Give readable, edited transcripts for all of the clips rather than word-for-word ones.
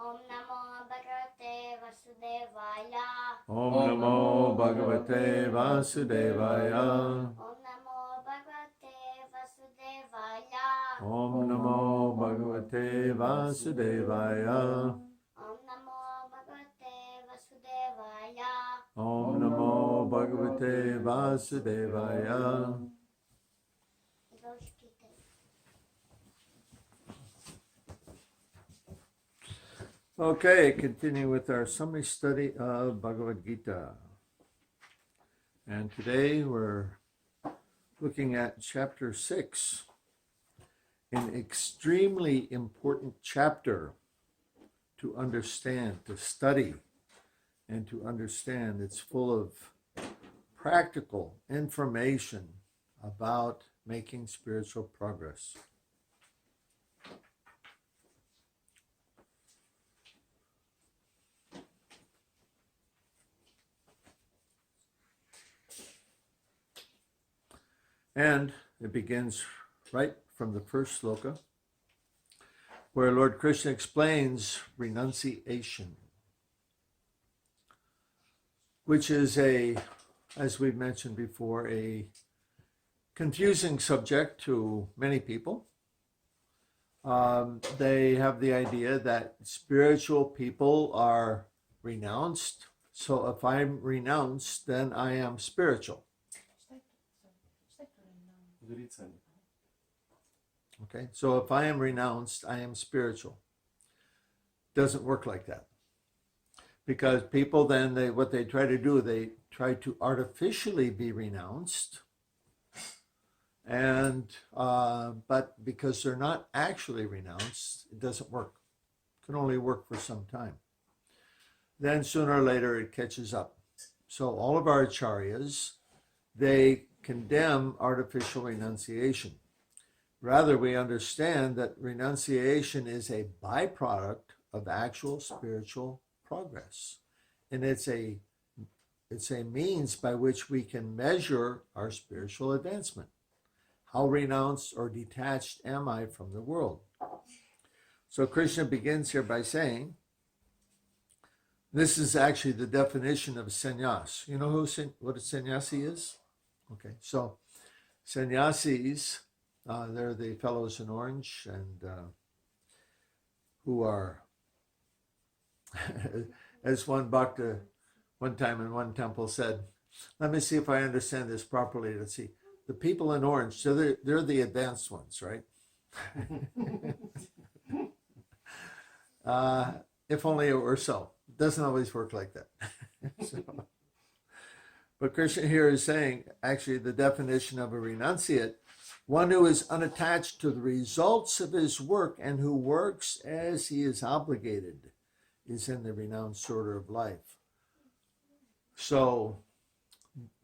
Om Namo Bhagavate Vasudevaya. Om Namo Bhagavate Vasudevaya. Om Namo Bhagavate Vasudevaya. Om Namo Bhagavate Vasudevaya. Om Namo Bhagavate Vasudevaya. Om Namo Bhagavate Vasudevaya. Okay, continue with our summary study of Bhagavad-gita. And today we're looking at chapter 6, an extremely important chapter to understand, to study, and to understand. It's full of practical information about making spiritual progress. And it begins right from the first sloka, where Lord Krishna explains renunciation, which is as we've mentioned before, a confusing subject to many people. They have the idea that spiritual people are renounced. So if I'm renounced, then I am spiritual. Okay, so if I am renounced, I am spiritual. Doesn't work like that. Because people then, what they try to do, they try to artificially be renounced. And, but because they're not actually renounced, it doesn't work. It can only work for some time. Then sooner or later it catches up. So all of our acharyas, they condemn artificial renunciation. Rather, we understand that renunciation is a byproduct of actual spiritual progress. And it's a means by which we can measure our spiritual advancement. How renounced or detached am I from the world? So Krishna begins here by saying, this is actually the definition of sannyas. You know what a sannyasi is? Okay, so sannyasis, they're the fellows in orange, and who are, as one bhakta one time in one temple said, let me see if I understand this properly. Let's see. The people in orange, so they're the advanced ones, right? If only it were so. It doesn't always work like that. So, but Krishna here is saying, actually, the definition of a renunciate, one who is unattached to the results of his work and who works as he is obligated, is in the renounced order of life. So,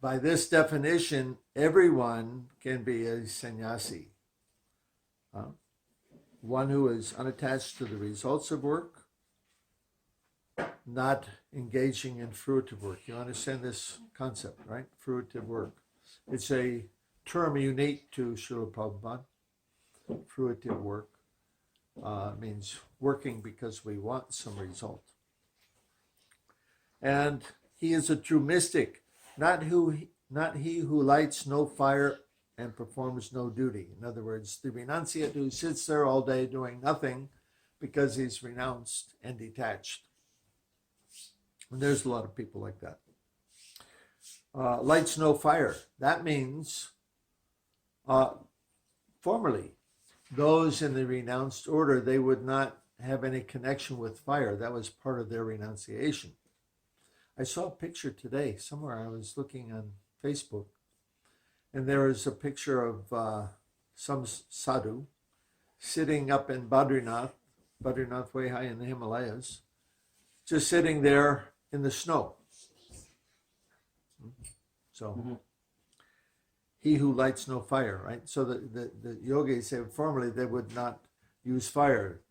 by this definition, everyone can be a sannyasi. One who is unattached to the results of work, not engaging in fruitive work. You understand this concept, right? Fruitive work. It's a term unique to Srila Prabhupada. Fruitive work means working because we want some result. And he is a true mystic, not he who lights no fire and performs no duty. In other words, the renunciate who sits there all day doing nothing because he's renounced and detached. And there's a lot of people like that. Lights no fire. That means, formerly, those in the renounced order, they would not have any connection with fire. That was part of their renunciation. I saw a picture today, somewhere I was looking on Facebook, and there was a picture of some sadhu sitting up in Badrinath way high in the Himalayas, just sitting there in the snow. So, he who lights no fire, right? So the yogis say formerly they would not use fire.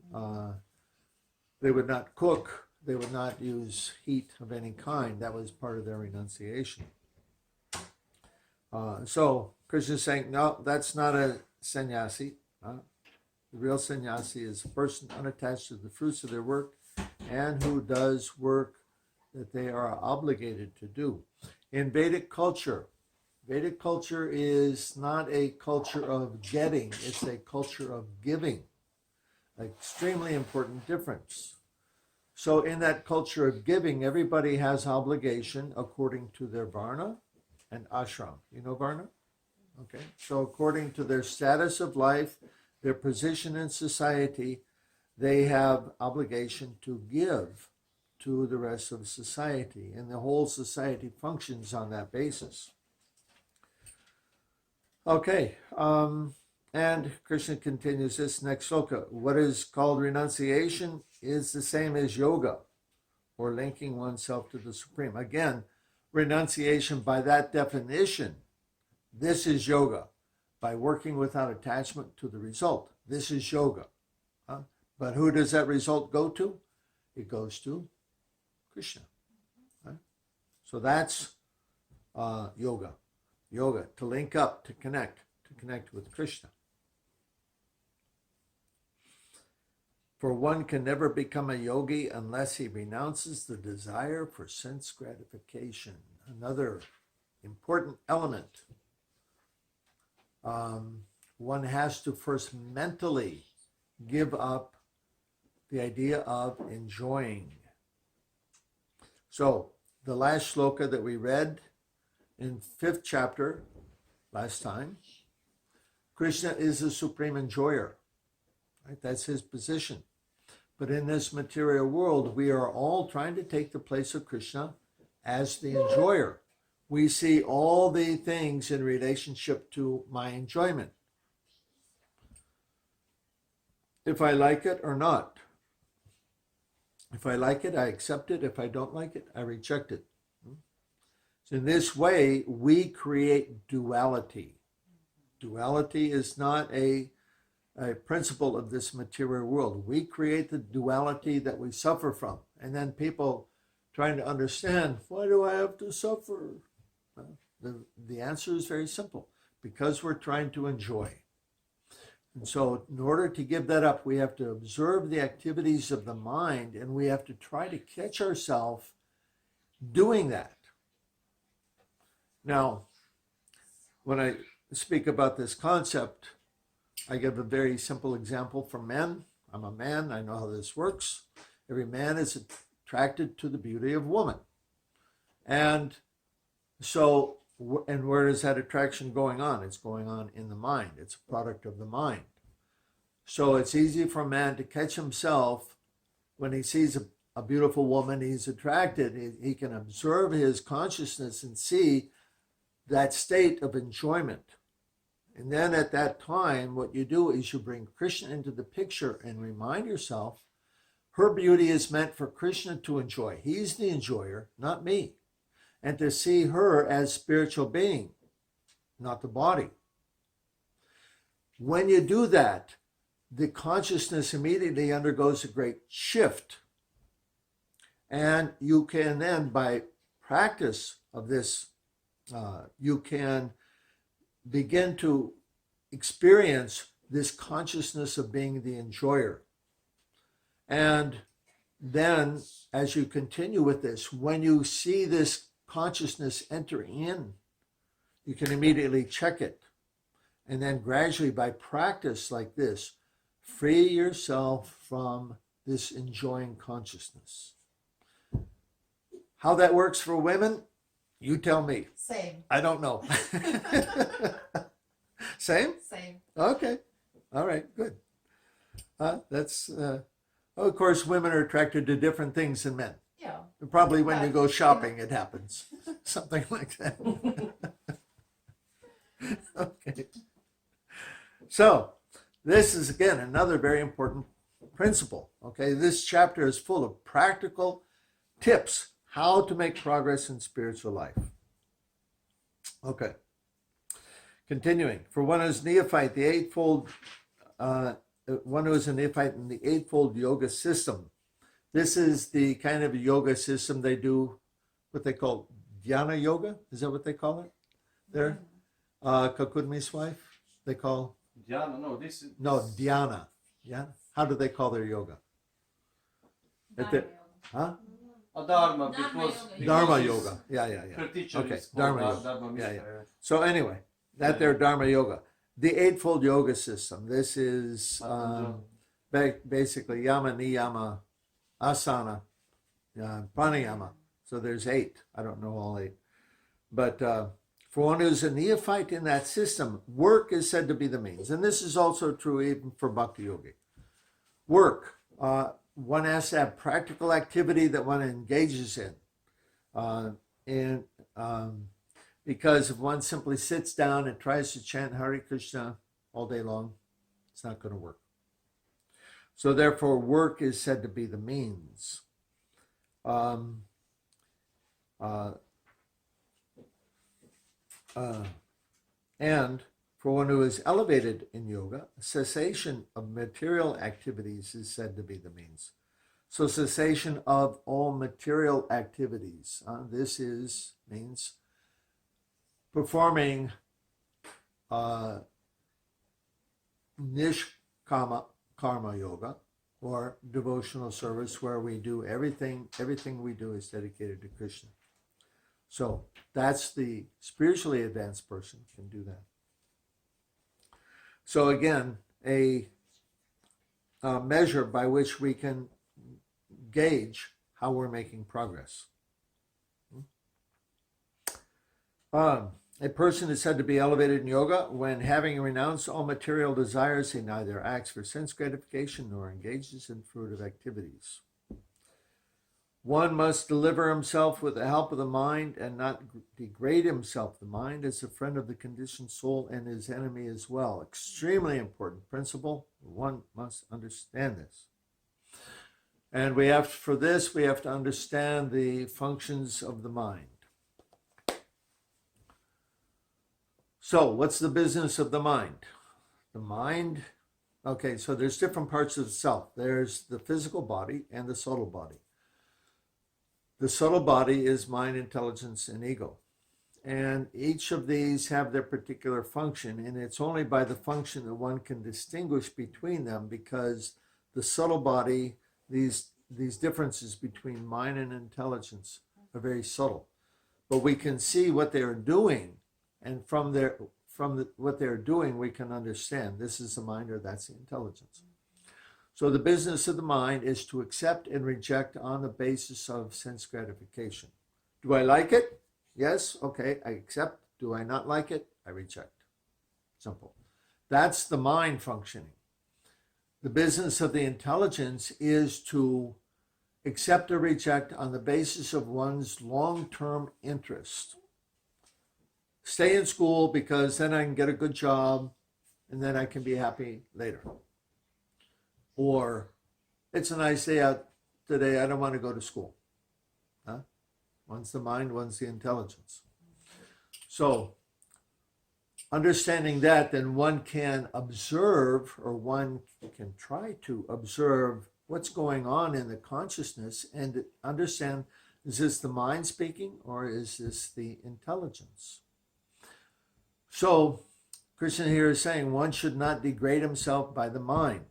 They would not cook. They would not use heat of any kind. That was part of their renunciation. So Krishna is saying, no, that's not a sannyasi. The real sannyasi is a person unattached to the fruits of their work and who does work that they are obligated to do. In Vedic culture is not a culture of getting, it's a culture of giving. An extremely important difference. So in that culture of giving, everybody has obligation according to their varna and ashram. You know varna? Okay. So according to their status of life, their position in society, they have obligation to give to the rest of society, and the whole society functions on that basis. Okay, and Krishna continues this next sloka. What is called renunciation is the same as yoga, or linking oneself to the Supreme. Again, renunciation by that definition, this is yoga. By working without attachment to the result, this is yoga. But who does that result go to? It goes to Krishna. Right? So that's yoga. Yoga, to link up, to connect with Krishna. For one can never become a yogi unless he renounces the desire for sense gratification. Another important element. One has to first mentally give up the idea of enjoying. So, the last shloka that we read in 5th chapter last time, Krishna is the supreme enjoyer. Right? That's his position. But in this material world, we are all trying to take the place of Krishna as the enjoyer. We see all the things in relationship to my enjoyment. If I like it or not. If I like it, I accept it. If I don't like it, I reject it. So in this way, we create duality. Duality is not a principle of this material world. We create the duality that we suffer from. And then people trying to understand, why do I have to suffer? The answer is very simple. Because we're trying to enjoy. And so in order to give that up, we have to observe the activities of the mind, and we have to try to catch ourselves doing that. Now, when I speak about this concept, I give a very simple example for men. I'm a man, I know how this works. Every man is attracted to the beauty of woman. And so, and where is that attraction going on? It's going on in the mind. It's a product of the mind. So it's easy for a man to catch himself when he sees a beautiful woman, he's attracted. He can observe his consciousness and see that state of enjoyment. And then at that time, what you do is you bring Krishna into the picture and remind yourself, her beauty is meant for Krishna to enjoy. He's the enjoyer, not me. And to see her as spiritual being, not the body. When you do that, the consciousness immediately undergoes a great shift. And you can then, by practice of this, you can begin to experience this consciousness of being the enjoyer. And then, as you continue with this, when you see this consciousness enter in, you can immediately check it. And then gradually, by practice like this, free yourself from this enjoying consciousness. How that works for women, you tell me. Same. I don't know. Same? Same. Okay. All right, good. Of course, women are attracted to different things than men. Yeah. Probably when you go shopping, it happens. Something like that. Okay. So, this is, again, another very important principle. Okay, this chapter is full of practical tips how to make progress in spiritual life. Okay. Continuing. For one who is neophyte, one who is a neophyte in the eightfold yoga system. This is the kind of yoga system they do, what they call dhyana yoga. Is that what they call it? There? Kakudmi's wife, they call? Dhyana, no, this is... No, dhyana. Yeah. How do they call their yoga? At the, huh? Dharma, Dharma because yoga. Dharma his- yoga. Yeah. Her teacher Okay, is called Dharma yoga. Dharma Yeah, Mitra. So anyway, that there Dharma yoga. The Eightfold Yoga System. This is basically yama, niyama, asana, pranayama. So there's 8. I don't know all 8. But for one who's a neophyte in that system, work is said to be the means. And this is also true even for Bhakti Yogi. Work. One has to have practical activity that one engages in. Because if one simply sits down and tries to chant Hare Krishna all day long, it's not going to work. So therefore, work is said to be the means. And for one who is elevated in yoga, cessation of material activities is said to be the means. So cessation of all material activities. This means performing nishkama karma yoga, or devotional service, where we do everything we do is dedicated to Krishna. So that's the spiritually advanced person can do that. So again, a measure by which we can gauge how we're making progress. A person is said to be elevated in yoga when, having renounced all material desires, he neither acts for sense gratification nor engages in fruitive activities. One must deliver himself with the help of the mind and not degrade himself. The mind is a friend of the conditioned soul and his enemy as well. Extremely important principle. One must understand this. And we have to understand the functions of the mind. So, what's the business of the mind? The mind, okay, so there's different parts of the self. There's the physical body and the subtle body. The subtle body is mind, intelligence, and ego. And each of these have their particular function, and it's only by the function that one can distinguish between them, because the subtle body, these differences between mind and intelligence are very subtle. But we can see what they're doing, and from what they're doing, we can understand this is the mind or that's the intelligence. So the business of the mind is to accept and reject on the basis of sense gratification. Do I like it? Yes. Okay, I accept. Do I not like it? I reject. Simple. That's the mind functioning. The business of the intelligence is to accept or reject on the basis of one's long-term interest. Stay in school because then I can get a good job and then I can be happy later. Or it's a nice day out today, I don't want to go to school. One's the mind, one's the intelligence. So understanding that, then one can observe, or one can try to observe what's going on in the consciousness and understand, is this the mind speaking or is this the intelligence? So Krishna here is saying one should not degrade himself by the mind.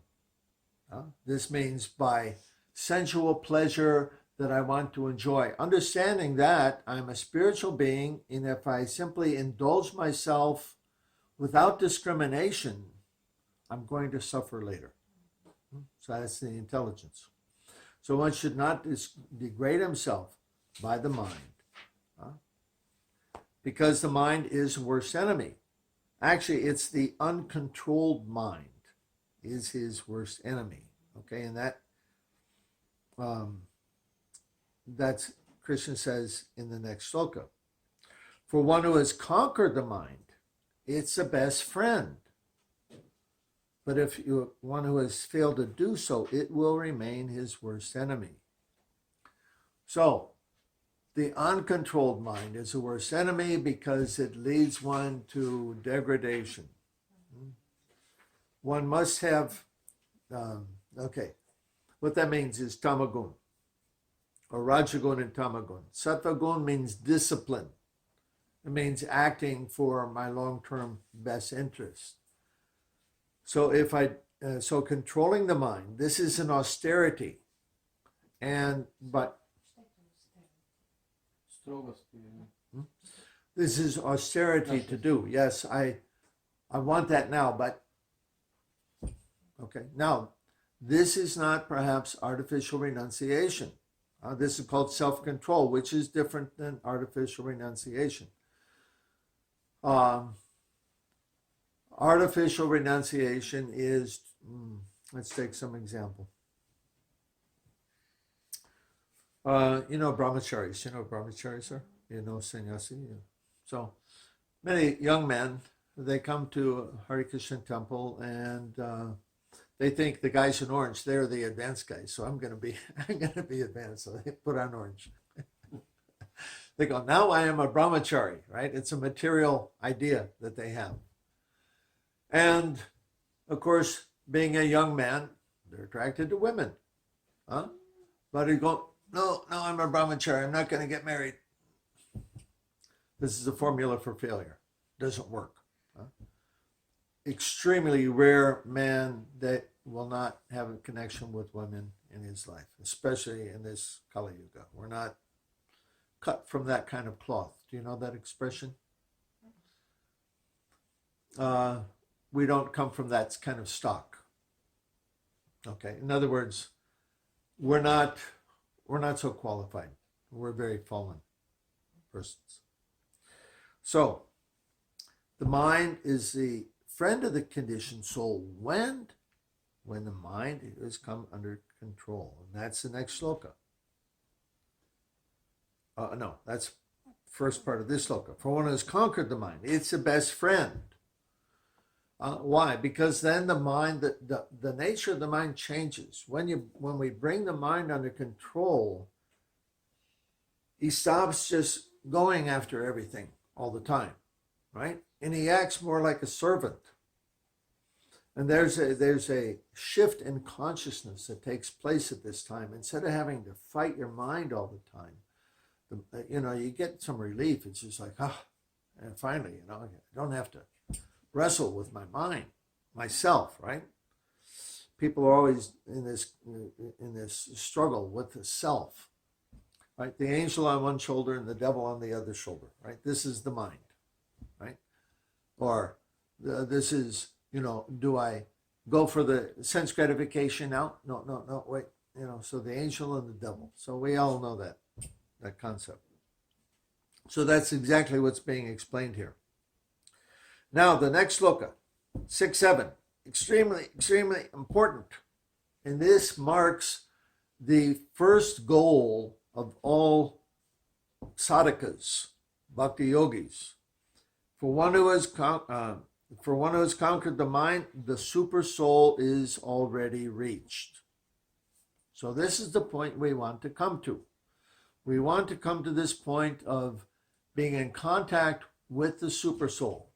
This means by sensual pleasure that I want to enjoy. Understanding that I'm a spiritual being, and if I simply indulge myself without discrimination, I'm going to suffer later. So that's the intelligence. So one should not degrade himself by the mind, because the mind is worst enemy. Actually, it's the uncontrolled mind is his worst enemy. Okay, and that's Krishna says in the next sloka. For one who has conquered the mind, it's the best friend. But if one who has failed to do so, it will remain his worst enemy. So, the uncontrolled mind is the worst enemy because it leads one to degradation. One must have, what that means is tamagun, or rajagun and tamagun. Sattvagun means discipline. It means acting for my long-term best interest. So so controlling the mind, this is an austerity. and but Строгости. this is austerity to do. Yes, I want that now, but okay. Now, this is not perhaps artificial renunciation. This is called self-control, which is different than artificial renunciation. Artificial renunciation is, let's take some example. You know brahmacharis. You know brahmacharis, sir? You know sannyasi? Yeah. So many young men, they come to Hare Krishna temple and they think the guys in orange, they're the advanced guys. So I'm gonna be advanced. So they put on orange. They go, now I am a brahmachari, right? It's a material idea that they have. And of course, being a young man, they're attracted to women. Huh? But you go, no, I'm a brahmachari. I'm not going to get married. This is a formula for failure. Doesn't work. Huh? Extremely rare man that will not have a connection with women in his life, especially in this Kali Yuga. We're not cut from that kind of cloth. Do you know that expression? We don't come from that kind of stock. Okay. In other words, we're not so qualified. We're very fallen persons. So the mind is the friend of the conditioned soul when the mind has come under control. And that's the next sloka. No, that's first part of this sloka. For one who has conquered the mind, it's the best friend. Why? Because then the mind, the nature of the mind changes. When we bring the mind under control, he stops just going after everything all the time, right? And he acts more like a servant. And there's a shift in consciousness that takes place at this time. Instead of having to fight your mind all the time, you get some relief. It's just like, and finally, I don't have to wrestle with my mind, myself, right? People are always in this struggle with the self, right? The angel on one shoulder and the devil on the other shoulder, right? This is the mind, right? Or this is, do I go for the sense gratification now? No, wait, so the angel and the devil. So we all know that concept. So that's exactly what's being explained here. Now, the next sloka, 6-7, extremely, extremely important. And this marks the first goal of all sadhakas, bhakti yogis. For one who has conquered the mind, the super soul is already reached. So this is the point we want to come to. We want to come to this point of being in contact with the super soul.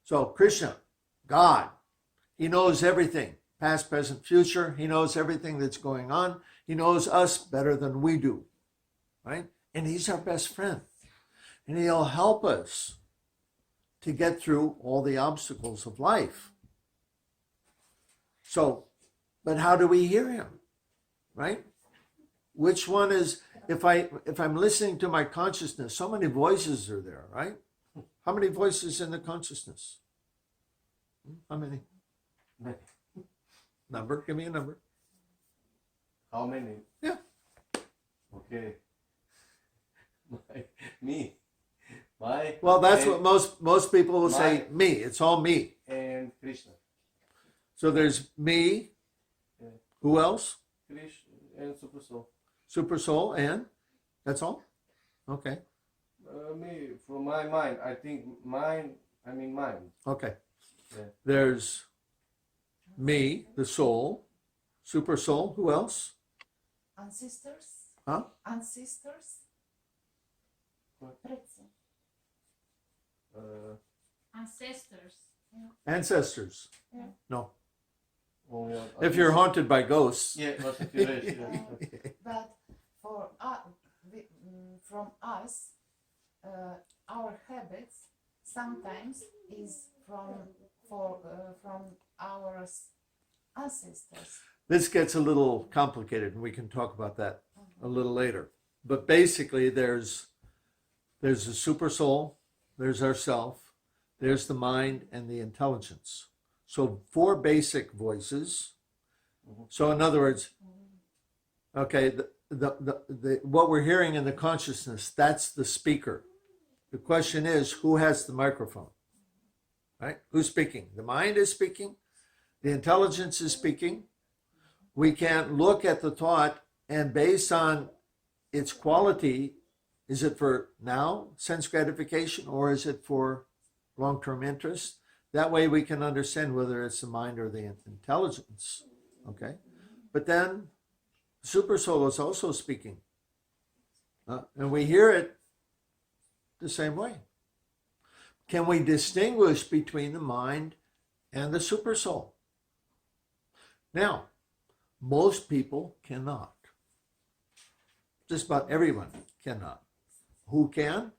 So Krishna, God, he knows everything, past, present, future. He knows everything that's going on. He knows us better than we do, right? And he's our best friend. And he'll help us to get through all the obstacles of life. So, but how do we hear him, right? Which one is, if I'm listening to my consciousness, so many voices are there, right? How many voices in the consciousness? How many? Number? Give me a number. How many? Yeah. Okay. Me. My. Well, that's what most people will say. Me. It's all me. And Krishna. So there's me. Yeah. Who else? Krishna and Super Soul. Super soul and that's all. Okay. Me, from my mind, I think mind. Okay. Yeah. There's me, the soul, super soul. Who else? Ancestors. Huh? Ancestors. Предци. Ancestors. Ancestors. Yeah. No. Oh, yeah. If you're haunted by ghosts. Yeah, but if you're But for from us, our habits sometimes is from our ancestors. This gets a little complicated, and we can talk about that a little later. But basically, there's a super soul, there's ourself, there's the mind, and the intelligence. So 4 basic voices. So in other words, okay, the what we're hearing in the consciousness, that's the speaker. The question is, who has the microphone? Right? Who's speaking? The mind is speaking. The intelligence is speaking. We can look at the thought, and based on its quality, is it for now, sense gratification, or is it for long-term interest? That way we can understand whether it's the mind or the intelligence. Okay? But then super soul is also speaking. And we hear it the same way. Can we distinguish between the mind and the super soul? Now, most people cannot. Just about everyone cannot. Who can?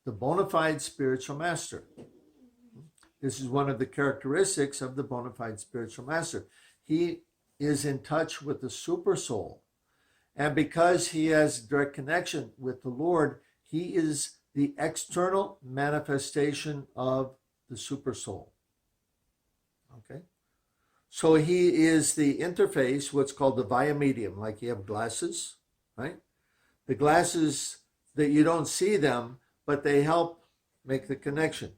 The bona fide spiritual master. This is one of the characteristics of the bona fide spiritual master. He is in touch with the super soul. And because he has direct connection with the Lord, he is the external manifestation of the super soul. Okay? So he is the interface, what's called the via medium, like you have glasses, right? The glasses that you don't see them, but they help make the connection.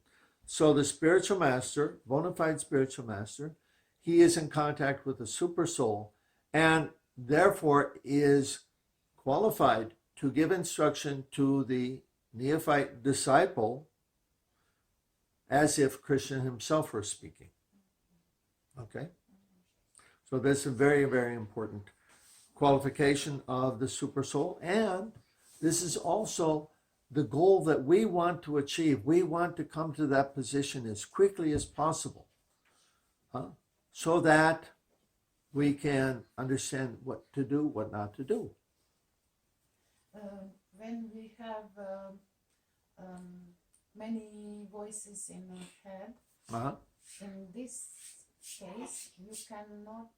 So the spiritual master, bona fide spiritual master, he is in contact with the super soul and therefore is qualified to give instruction to the neophyte disciple as if Krishna himself were speaking. Okay? So that's a very, very important qualification of the super soul. And this is also the goal that we want to achieve. We want to come to that position as quickly as possible, so that we can understand what to do, what not to do. When we have many voices in our head, in this case, you cannot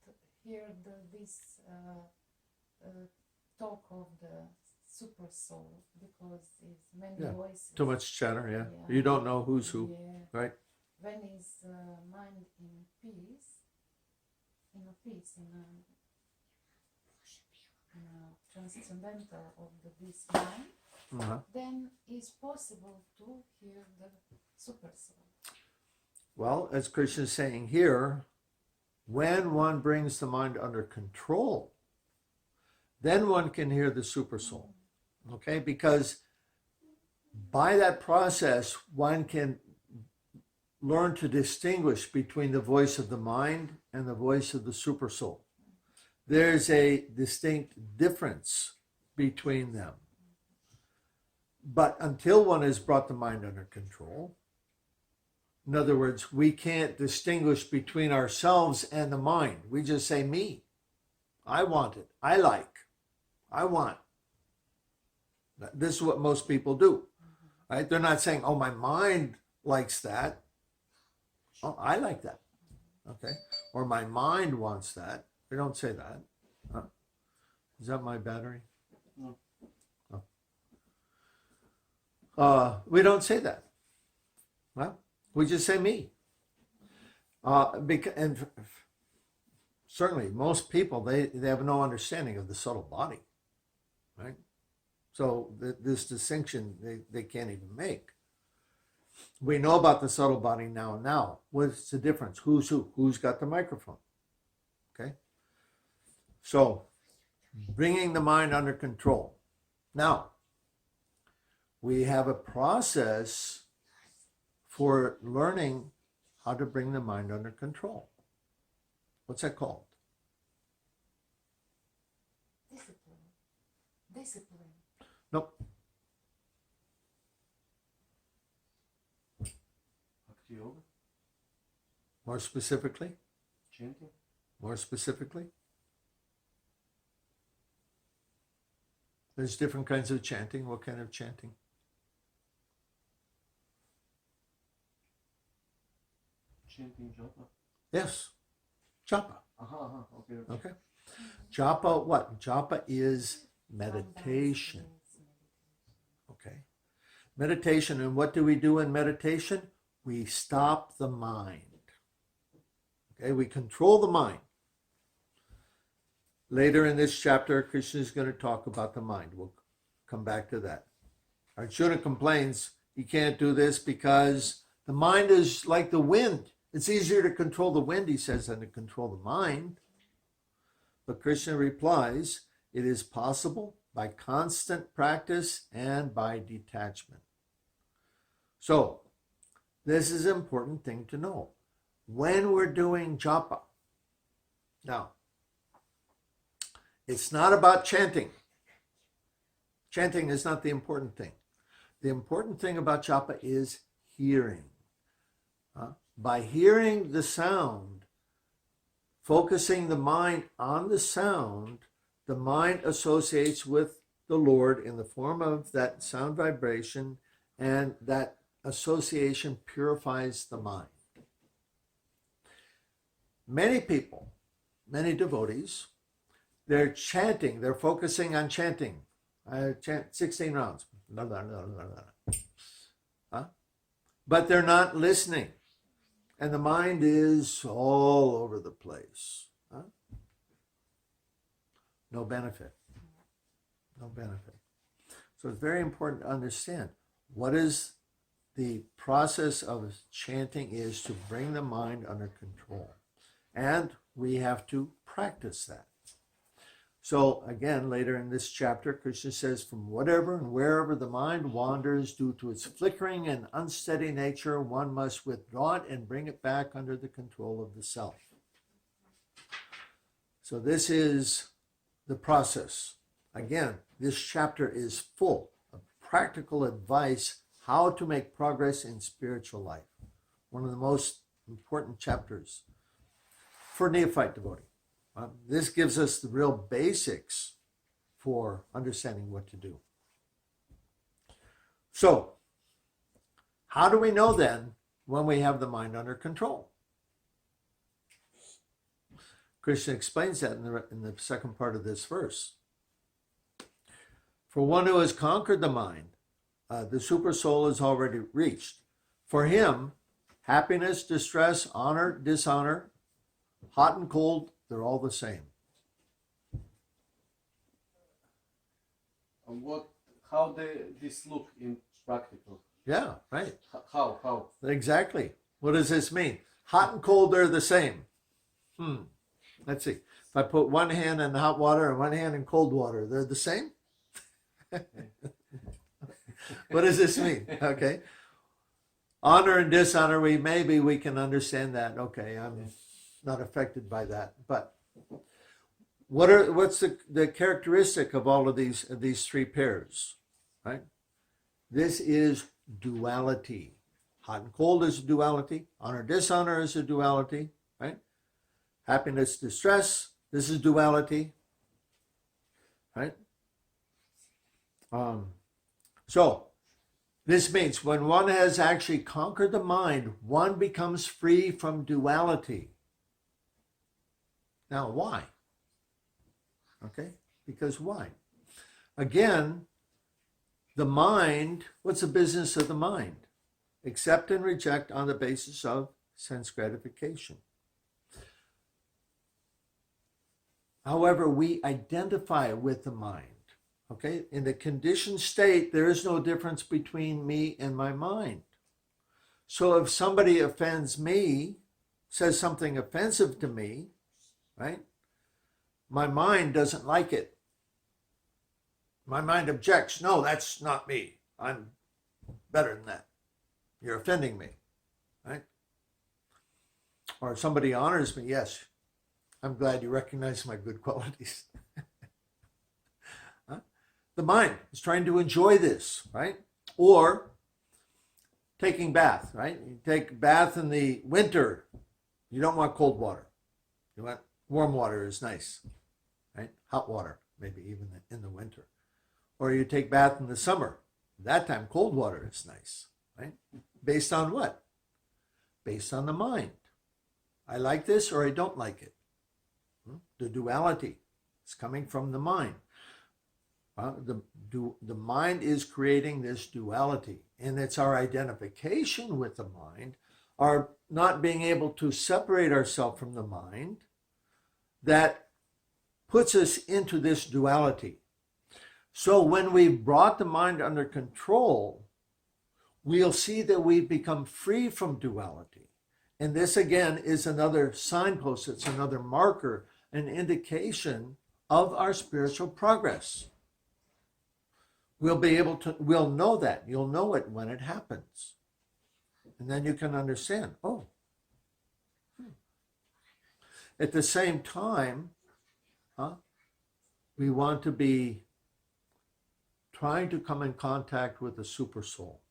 hear this talk of the super soul because it's many voices. Too much chatter, yeah. You don't know who's who, right? When is mind in peace, in a transcendental of this mind, then it's possible to hear the super soul. Well, as Krishna is saying here, when one brings the mind under control, then one can hear the super soul. Okay? Because by that process, one can learn to distinguish between the voice of the mind and the voice of the super soul. There's a distinct difference between them. But until one has brought the mind under control, in other words, we can't distinguish between ourselves and the mind. We just say, me. I want it. I like. I want. This is what most people do. Right? They're not saying, oh, my mind likes that. Oh, I like that. Okay? Or my mind wants that. They don't say that. Is that my battery? No. Oh. We don't say that. Well, we just say me. And certainly most people, they have no understanding of the subtle body. Right? So this distinction they can't even make. We know about the subtle body now. What's the difference? Who's who? Who's got the microphone? Okay? So, bringing the mind under control. Now, we have a process for learning how to bring the mind under control. What's that called? Discipline. Nope. Yoga? More specifically? Chanting? More specifically? There's different kinds of chanting. What kind of chanting? Chanting japa? Yes. Japa. Okay. Okay. Japa, what? Japa is meditation. Okay. Meditation, and what do we do in meditation? We stop the mind. Okay, we control the mind. Later in this chapter, Krishna is going to talk about the mind. We'll come back to that. Arjuna complains he can't do this because the mind is like the wind. It's easier to control the wind, he says, than to control the mind. But Krishna replies, it is possible by constant practice and by detachment. So, this is an important thing to know. When we're doing japa, now, it's not about chanting. Chanting is not the important thing. The important thing about japa is hearing. By hearing the sound, focusing the mind on the sound, the mind associates with the Lord in the form of that sound vibration, and that association purifies the mind. Many people, many devotees, they're chanting, they're focusing on chanting. I chant 16 rounds. But they're not listening. And the mind is all over the place. No benefit. No benefit. So it's very important to understand what is the process of chanting is to bring the mind under control. And we have to practice that. So again, later in this chapter, Krishna says, from whatever and wherever the mind wanders due to its flickering and unsteady nature, one must withdraw it and bring it back under the control of the self. So this is the process. Again, this chapter is full of practical advice how to make progress in spiritual life. One of the most important chapters for neophyte devotee. This gives us the real basics for understanding what to do. So, how do we know then when we have the mind under control? Krishna explains that in the second part of this verse. For one who has conquered the mind, the super soul is already reached. For him, happiness, distress, honor, dishonor, hot and cold, they're all the same. And how this look in practical? Yeah, right. How? Exactly. What does this mean? Hot and cold, they're the same. Let's see. If I put one hand in hot water and one hand in cold water, they're the same? What does this mean? Okay. Honor and dishonor, maybe we can understand that. Okay, I'm not affected by that. But what's the characteristic of all of these three pairs? Right? This is duality. Hot and cold is a duality. Honor, dishonor is a duality. Right? Happiness, distress, this is duality. Right? So, this means when one has actually conquered the mind, one becomes free from duality. Now, why? Okay, because why? Again, the mind, what's the business of the mind? Accept and reject on the basis of sense gratification. However, we identify with the mind. Okay, in the conditioned state, there is no difference between me and my mind. So if somebody offends me, says something offensive to me, right? My mind doesn't like it. My mind objects. No, that's not me. I'm better than that. You're offending me, right? Or if somebody honors me, yes, I'm glad you recognize my good qualities. The mind is trying to enjoy this, right? Or taking bath, right? You take bath in the winter. You don't want cold water. You want warm water is nice, right? Hot water, maybe even in the winter. Or you take bath in the summer. That time, cold water is nice, right? Based on what? Based on the mind. I like this or I don't like it. The duality. It's coming from the mind. The mind is creating this duality, and it's our identification with the mind, our not being able to separate ourselves from the mind, that puts us into this duality. So when we've brought the mind under control, we'll see that we've become free from duality. And this again is another signpost, it's another marker, an indication of our spiritual progress. We'll know that. You'll know it when it happens. And then you can understand, At the same time, we want to be trying to come in contact with the super soul.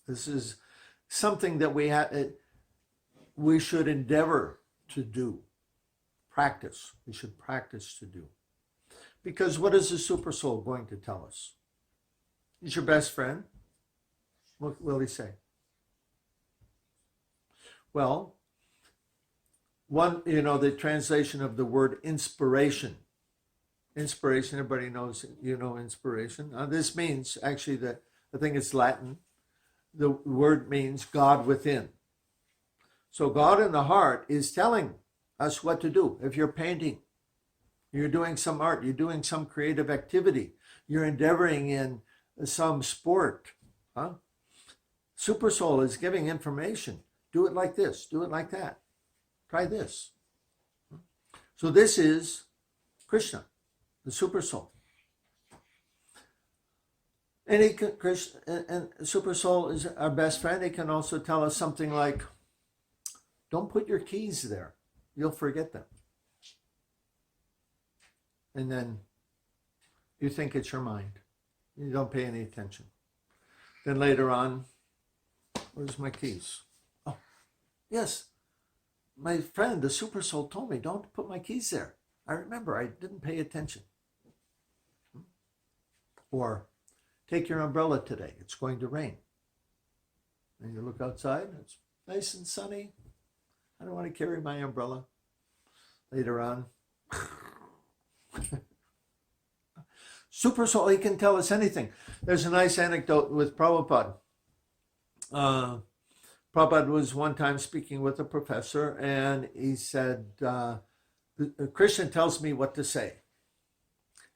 This is something that we should endeavor to do, practice. We should practice to do. Because what is the super soul going to tell us? He's your best friend. What will he say? Well, the translation of the word inspiration. Inspiration, everybody knows, inspiration. This means, actually, I think it's Latin. The word means God within. So God in the heart is telling us what to do. If you're painting, you're doing some art, you're doing some creative activity, you're endeavoring in some sport. Super soul is giving information. Do it like this, do it like that. Try this. So this is Krishna, the super soul. And super soul is our best friend. He can also tell us something like, don't put your keys there. You'll forget them. And then you think it's your mind. You don't pay any attention. Then later on, where's my keys? Oh, yes. My friend, the super soul, told me, don't put my keys there. I remember, I didn't pay attention. Or, take your umbrella today. It's going to rain. And you look outside, it's nice and sunny. I don't want to carry my umbrella. Later on, super soul, he can tell us anything. There's a nice anecdote with Prabhupada. Prabhupada was one time speaking with a professor, and he said, Krishna tells me what to say.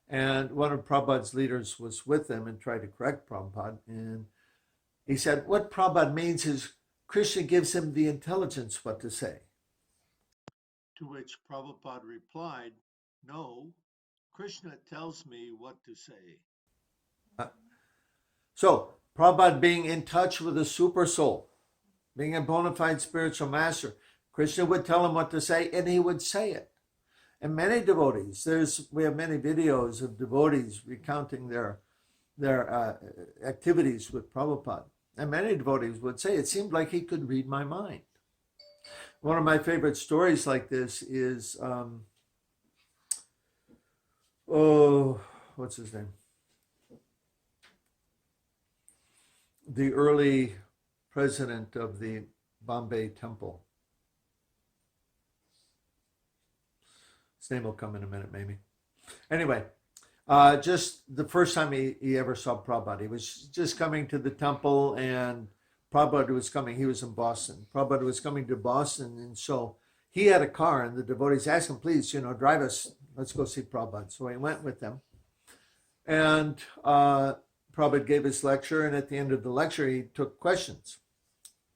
And one of Prabhupada's leaders was with him and tried to correct Prabhupada. And he said, what Prabhupada means is Krishna gives him the intelligence what to say. To which Prabhupada replied, no, Krishna tells me what to say. So, Prabhupada being in touch with the super soul, being a bona fide spiritual master, Krishna would tell him what to say, and he would say it. And many devotees, we have many videos of devotees recounting their activities with Prabhupada. And many devotees would say, it seemed like he could read my mind. One of my favorite stories like this is, what's his name? The early president of the Bombay Temple. His name will come in a minute, maybe. Anyway, just the first time he ever saw Prabhupada, he was just coming to the temple, and Prabhupada was coming. He was in Boston. Prabhupada was coming to Boston, and so he had a car, and the devotees asked him, please, drive us. Let's go see Prabhupada. So he went with them, and Prabhupada gave his lecture, and at the end of the lecture, he took questions.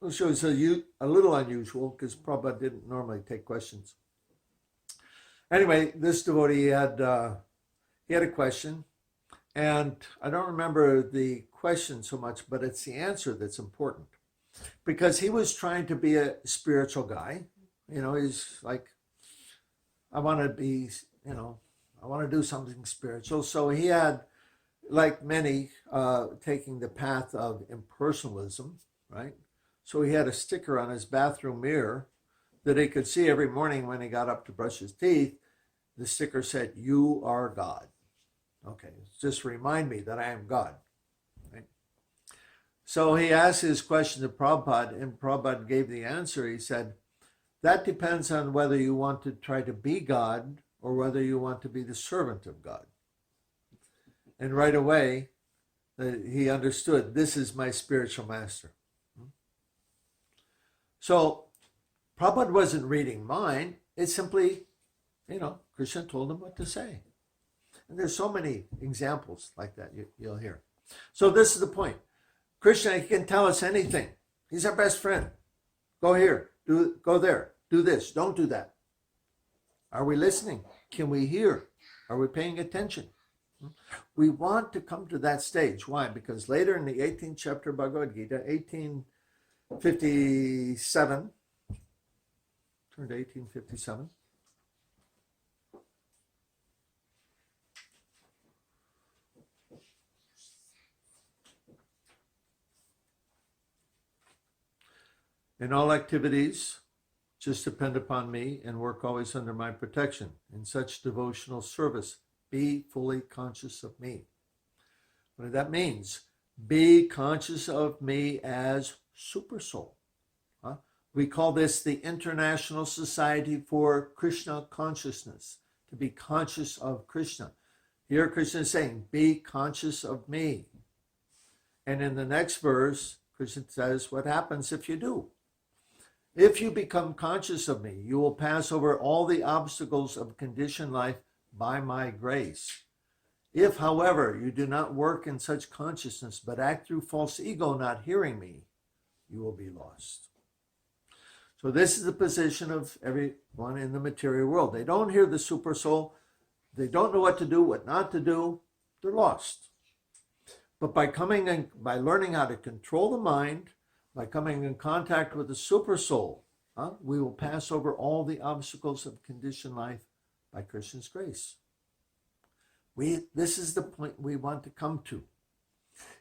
Which was a little unusual because Prabhupada didn't normally take questions. Anyway, this devotee had a question, and I don't remember the question so much, but it's the answer that's important, because he was trying to be a spiritual guy. He's like, I want to do something spiritual. So he had, like many, taking the path of impersonalism, right? So he had a sticker on his bathroom mirror that he could see every morning when he got up to brush his teeth. The sticker said, you are God. Okay, just remind me that I am God. Right? So he asked his question to Prabhupada, and Prabhupada gave the answer. He said, that depends on whether you want to try to be God or whether you want to be the servant of God. And right away, he understood, this is my spiritual master. So, Prabhupada wasn't reading mind. It's simply, Krishna told him what to say. And there's so many examples like that you'll hear. So this is the point. Krishna, he can tell us anything. He's our best friend. Go here, go there, do this, don't do that. Are we listening? Can we hear? Are we paying attention? We want to come to that stage. Why? Because later in the 18th chapter of Bhagavad-gita, 1857, turn to 1857. In all activities, just depend upon me and work always under my protection. In such devotional service, be fully conscious of me. What that means, be conscious of me as Super Soul. We call this the International Society for Krishna Consciousness, to be conscious of Krishna. Here Krishna is saying, be conscious of me. And in the next verse, Krishna says, what happens if you do? If you become conscious of me, you will pass over all the obstacles of conditioned life by my grace. If, however, you do not work in such consciousness, but act through false ego, not hearing me, you will be lost. So this is the position of everyone in the material world. They don't hear the Super Soul. They don't know what to do, what not to do. They're lost. But by learning how to control the mind, by coming in contact with the Super Soul, we will pass over all the obstacles of conditioned life by Krishna's grace. This is the point we want to come to.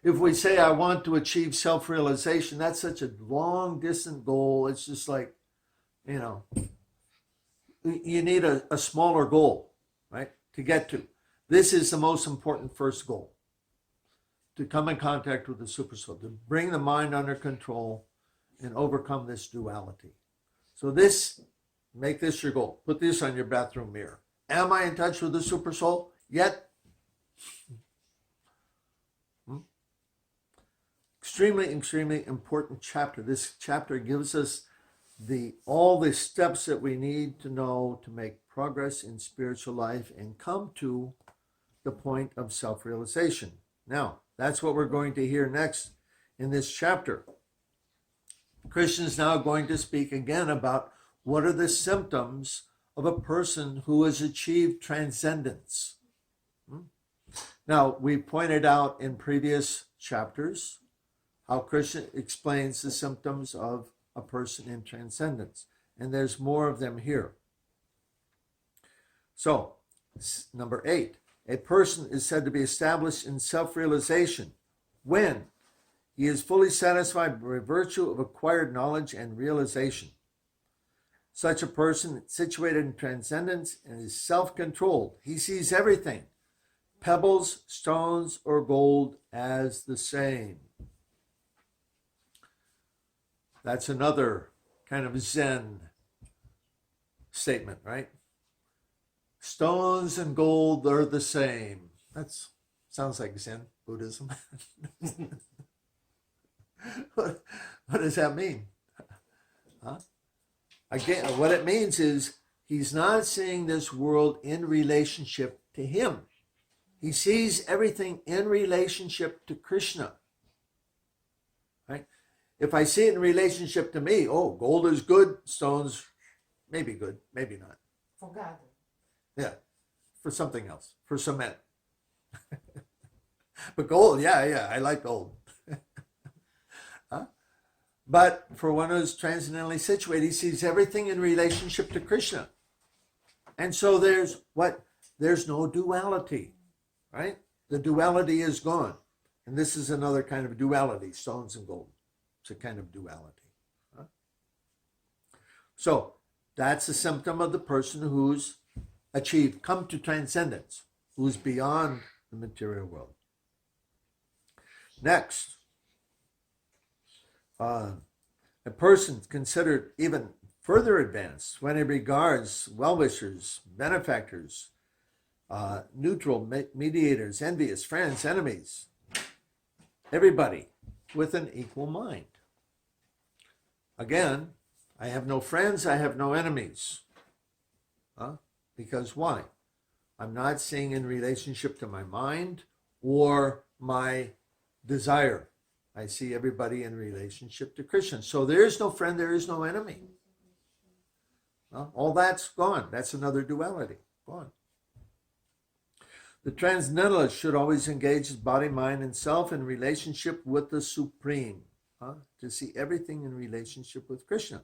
If we say, I want to achieve self-realization, that's such a long, distant goal. It's just like, you need a smaller goal, right, to get to. This is the most important first goal, to come in contact with the Super Soul, to bring the mind under control and overcome this duality. So make this your goal. Put this on your bathroom mirror. Am I in touch with the Super Soul yet? Extremely, extremely important chapter. This chapter gives us all the steps that we need to know to make progress in spiritual life and come to the point of self-realization. Now, that's what we're going to hear next in this chapter. Krishna is now going to speak again about what are the symptoms of a person who has achieved transcendence. Now, we pointed out in previous chapters how Krishna explains the symptoms of a person in transcendence. And there's more of them here. So, number 8, a person is said to be established in self-realization when he is fully satisfied by virtue of acquired knowledge and realization. Such a person is situated in transcendence and is self-controlled. He sees everything, pebbles, stones, or gold, as the same. That's another kind of Zen statement, right? Stones and gold are the same. That sounds like Zen Buddhism. What does that mean? Again, what it means is he's not seeing this world in relationship to him. He sees everything in relationship to Krishna. Right? If I see it in relationship to me, gold is good, stones maybe good, maybe not. For God. Yeah, for something else, for cement. But gold, yeah, I like gold. But for one who's transcendently situated, he sees everything in relationship to Krishna. And so there's no duality, right? The duality is gone. And this is another kind of duality, stones and gold. It's a kind of duality. So that's a symptom of the person who's come to transcendence, who's beyond the material world. Next, a person considered even further advanced when he regards well-wishers, benefactors, neutral mediators, envious, friends, enemies, everybody with an equal mind. Again, I have no friends, I have no enemies. Because why? I'm not seeing in relationship to my mind or my desire. I see everybody in relationship to Krishna. So there is no friend, there is no enemy. All that's gone. That's another duality. Gone. The transcendentalist should always engage his body, mind, and self in relationship with the Supreme, to see everything in relationship with Krishna.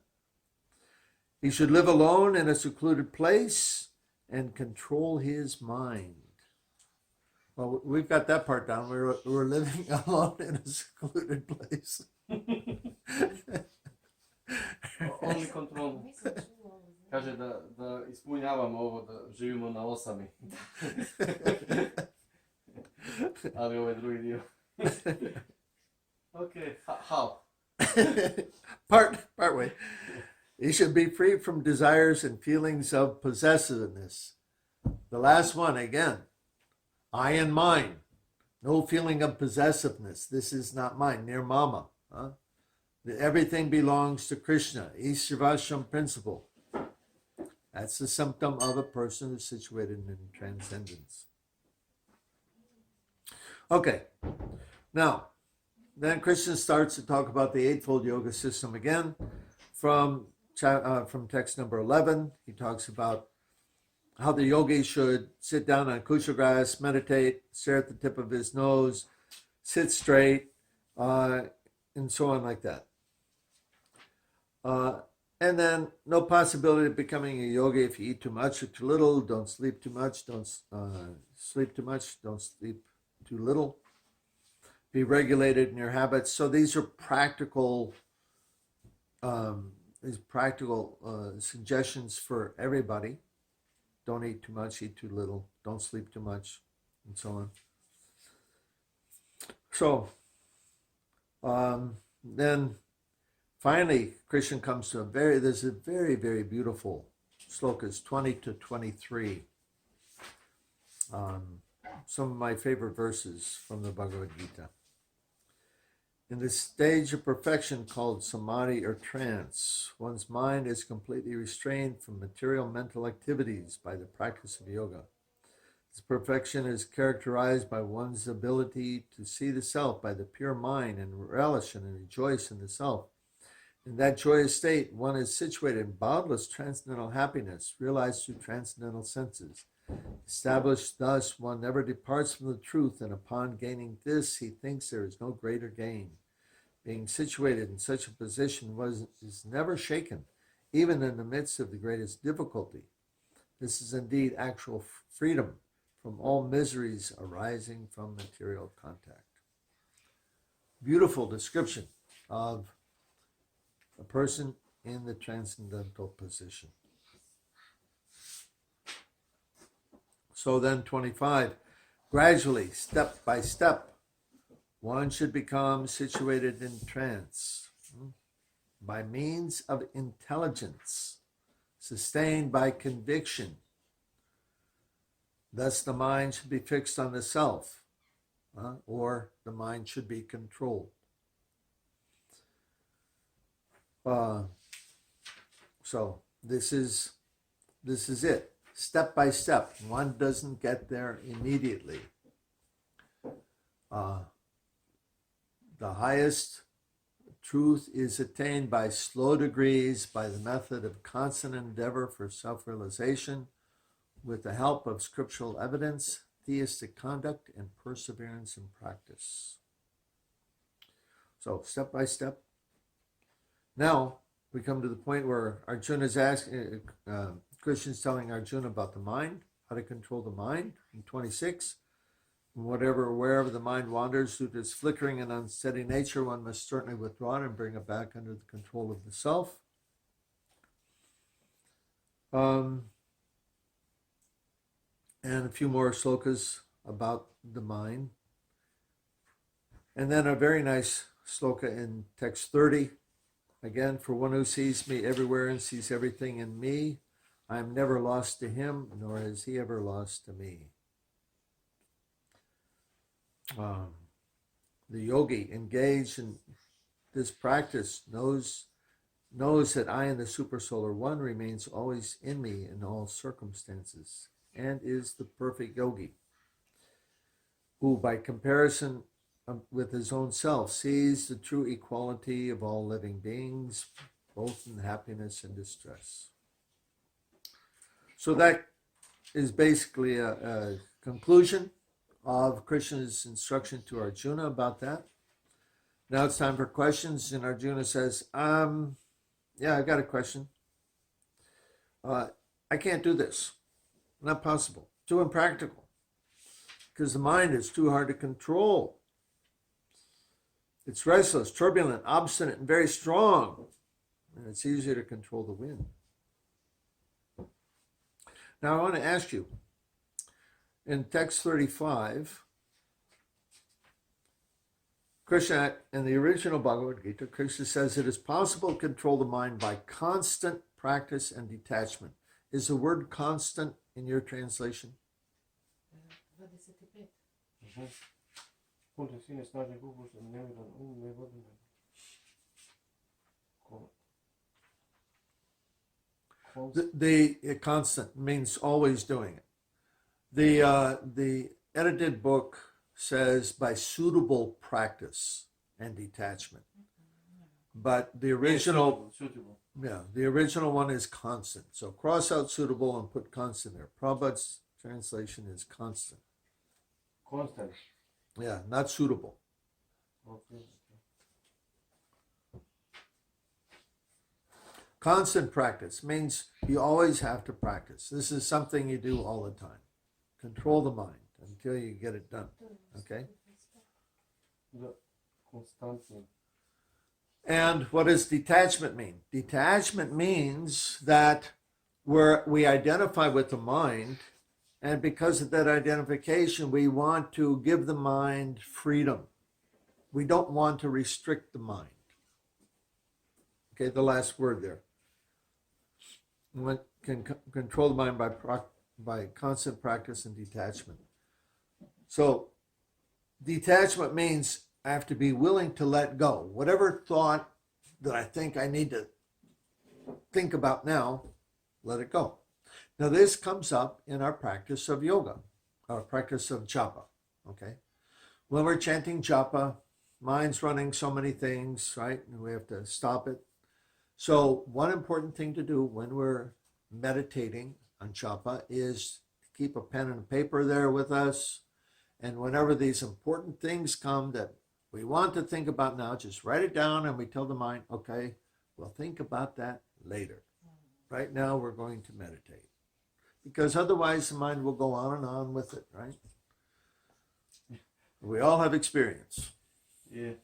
He should live alone in a secluded place and control his mind. Well, we've got that part down. We're living alone in a secluded place. Only control. Kaže da ispunjavamo ovo, da živimo na osami. Ali ovo je drugi dio. Okay, how? Part way. He should be free from desires and feelings of possessiveness. The last one, again, I and mine. No feeling of possessiveness. This is not mine. Near mama. Everything belongs to Krishna. Ishvasham principle. That's the symptom of a person who's situated in transcendence. Okay. Now, then Krishna starts to talk about the Eightfold Yoga system again. From text number 11, he talks about how the yogi should sit down on kusha grass, meditate, stare at the tip of his nose, sit straight, and so on like that. And then no possibility of becoming a yogi if you eat too much or too little. Don't sleep too much. Don't sleep too much. Don't sleep too little. Be regulated in your habits. So these are practical suggestions for everybody. Don't eat too much, eat too little, don't sleep too much, and so on. So, then finally, Krishna comes to there's a very, very beautiful slokas, 20 to 23. Some of my favorite verses from the Bhagavad-gita. In the stage of perfection called samadhi or trance, one's mind is completely restrained from material mental activities by the practice of yoga. This perfection is characterized by one's ability to see the self by the pure mind and relish and rejoice in the self. In that joyous state, one is situated in boundless transcendental happiness, realized through transcendental senses. Established thus, one never departs from the truth, and upon gaining this, he thinks there is no greater gain. Being situated in such a position is never shaken, even in the midst of the greatest difficulty. This is indeed actual freedom from all miseries arising from material contact. Beautiful description of a person in the transcendental position. So then 25, gradually, step by step, one should become situated in trance by means of intelligence, sustained by conviction. Thus the mind should be fixed on the self, or the mind should be controlled. So this is it. Step by step. One doesn't get there immediately. The highest truth is attained by slow degrees, by the method of constant endeavor for self-realization, with the help of scriptural evidence, theistic conduct, and perseverance in practice. So, step by step. Now, we come to the point where Arjuna is asking, Krishna's telling Arjuna about the mind, how to control the mind. In 26, wherever the mind wanders due to its flickering and unsteady nature, one must certainly withdraw it and bring it back under the control of the self. And a few more slokas about the mind. And then a very nice sloka in text 30, Again, for one who sees me everywhere and sees everything in me, I am never lost to him, nor has he ever lost to me. The yogi engaged in this practice knows that I and the Supersolar One remains always in me in all circumstances, and is the perfect yogi, who by comparison with his own self sees the true equality of all living beings, both in happiness and distress. So that is basically a conclusion of Krishna's instruction to Arjuna about that. Now it's time for questions, and Arjuna says, yeah, I've got a question. I can't do this. Not possible. Too impractical. Because the mind is too hard to control. It's restless, turbulent, obstinate, and very strong. And it's easier to control the wind. Now I want to ask you, in text 35, Krishna, in the original Bhagavad-gita, Krishna says it is possible to control the mind by constant practice and detachment. Is the word constant in your translation? The constant means always doing it. The edited book says by suitable practice and detachment. But the original, suitable. yeah, the original one is constant. So cross out suitable and put constant there. Prabhupada's translation is constant. Constant. Yeah, not suitable. Okay. Constant practice means you always have to practice. This is something you do all the time. Control the mind until you get it done. Okay? Constantly. And what does detachment mean? Detachment means that we identify with the mind, and because of that identification, we want to give the mind freedom. We don't want to restrict the mind. Okay, the last word there. We can control the mind by constant practice and detachment. So detachment means I have to be willing to let go. Whatever thought that I think I need to think about now, let it go. Now this comes up in our practice of yoga, our practice of japa, okay? When we're chanting japa, mind's running so many things, right? And we have to stop it. So one important thing to do when we're meditating on japa is to keep a pen and paper there with us. And whenever these important things come that we want to think about now, just write it down, and we tell the mind, okay, we'll think about that later. Right now we're going to meditate. Because otherwise the mind will go on and on with it, right? We all have experience. Yeah.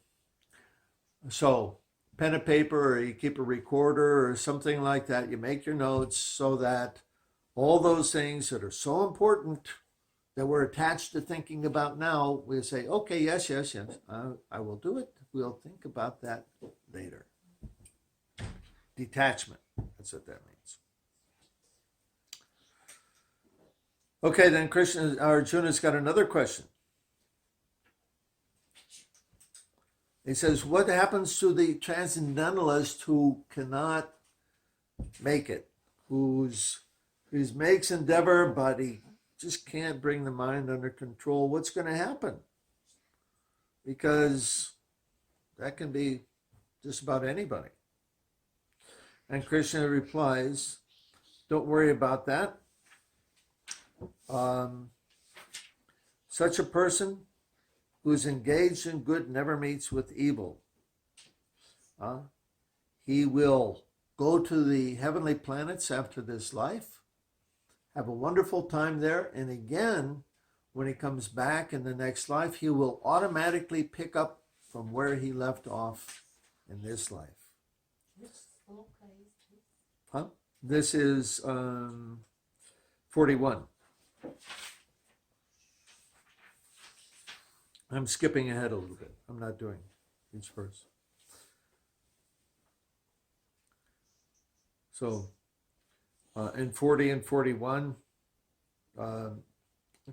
So pen and paper, or you keep a recorder or something like that. You make your notes so that all those things that are so important that we're attached to thinking about now, we say, okay, yes, I will do it. We'll think about that later. Detachment, that's what that means. Okay, then Arjuna's got another question. He says, what happens to the transcendentalist who cannot make it, who makes endeavor, but he just can't bring the mind under control? What's going to happen? Because that can be just about anybody. And Krishna replies, don't worry about that. Such a person who is engaged in good never meets with evil. He will go to the heavenly planets after this life, have a wonderful time there, and again, when he comes back in the next life, he will automatically pick up from where he left off in this life. Which sloka is this? Huh? This is 41. I'm skipping ahead a little bit. I'm not doing each verse. So in 40 and 41,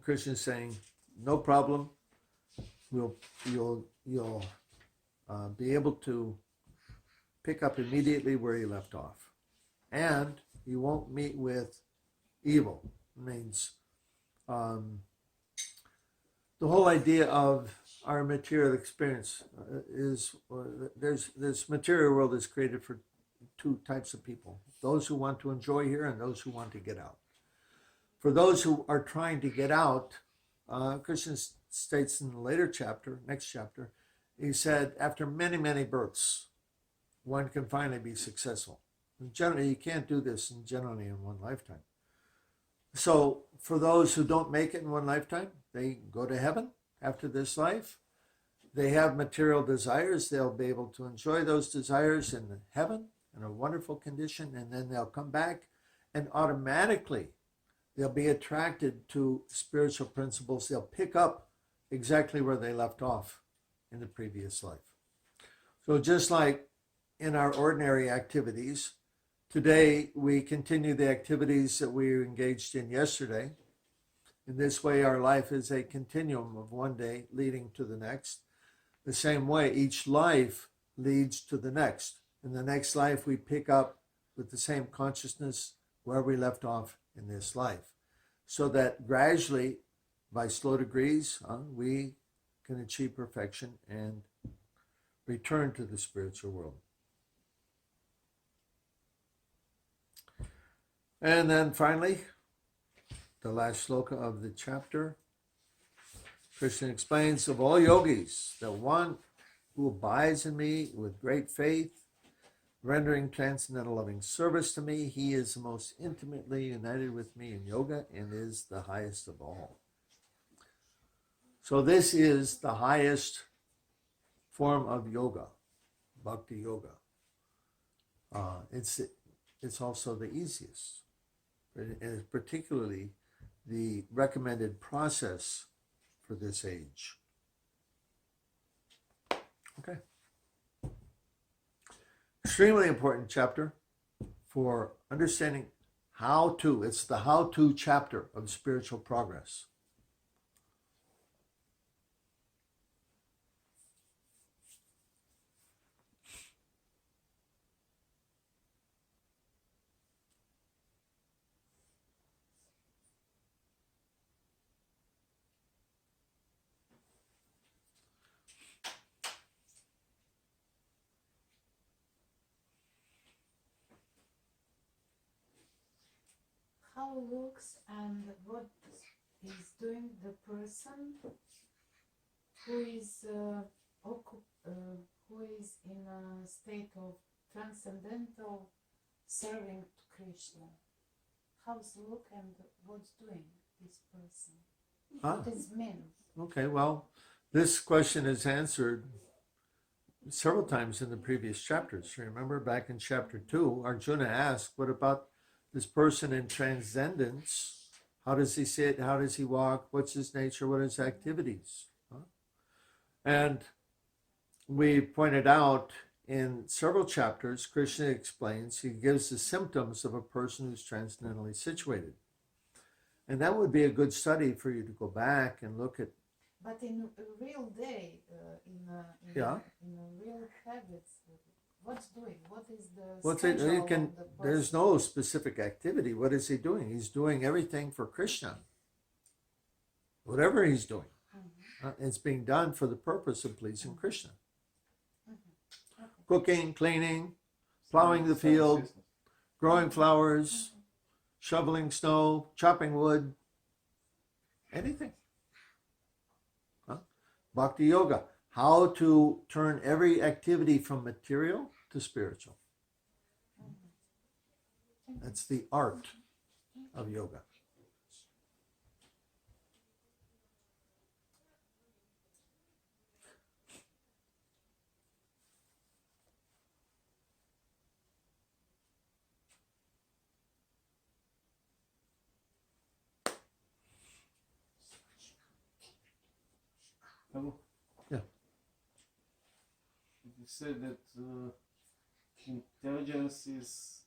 Krishna is saying, no problem. You'll be able to pick up immediately where you left off, and you won't meet with evil. It means the whole idea of our material experience is there's this material world is created for two types of people: those who want to enjoy here and those who want to get out. For those who are trying to get out, Krishna states in the later chapter, next chapter, he said, after many, many births, one can finally be successful. Generally, you can't do this generally in one lifetime. So for those who don't make it in one lifetime, they go to heaven after this life. They have material desires. They'll be able to enjoy those desires in heaven in a wonderful condition, and then they'll come back and automatically they'll be attracted to spiritual principles. They'll pick up exactly where they left off in the previous life. So just like in our ordinary activities, today we continue the activities that we engaged in yesterday. In this way, our life is a continuum of one day leading to the next. The same way, each life leads to the next. In the next life, we pick up with the same consciousness where we left off in this life, so that gradually, by slow degrees, we can achieve perfection and return to the spiritual world. And then finally, the last sloka of the chapter, Krishna explains, of all yogis, the one who abides in me with great faith, rendering transcendental loving service to me, he is the most intimately united with me in yoga and is the highest of all. So this is the highest form of yoga, bhakti yoga. It's also the easiest, and particularly the recommended process for this age. Okay. Extremely important chapter for understanding how to. It's the how-to chapter of spiritual progress. How looks and what is doing the person who is in a state of transcendental serving to Krishna? How's look and what's doing this person? What is meant? Okay, well, this question is answered several times in the previous chapters. Remember back in chapter 2, Arjuna asked, what about this person in transcendence? How does he sit? How does he walk? What's his nature? What are his activities? And we pointed out in several chapters, Krishna explains, he gives the symptoms of a person who's transcendently situated. And that would be a good study for you to go back and look at. But in a real day, in real habits, what's doing? What is the schedule of the person? There's no specific activity. What is he doing? He's doing everything for Krishna. Whatever he's doing, it's being done for the purpose of pleasing Krishna. Okay. Cooking, cleaning, plowing the field, growing flowers, shoveling snow, chopping wood, anything. Bhakti yoga, how to turn every activity from material to spiritual. That's the art of yoga. Hello? Yeah. You said that intelligence is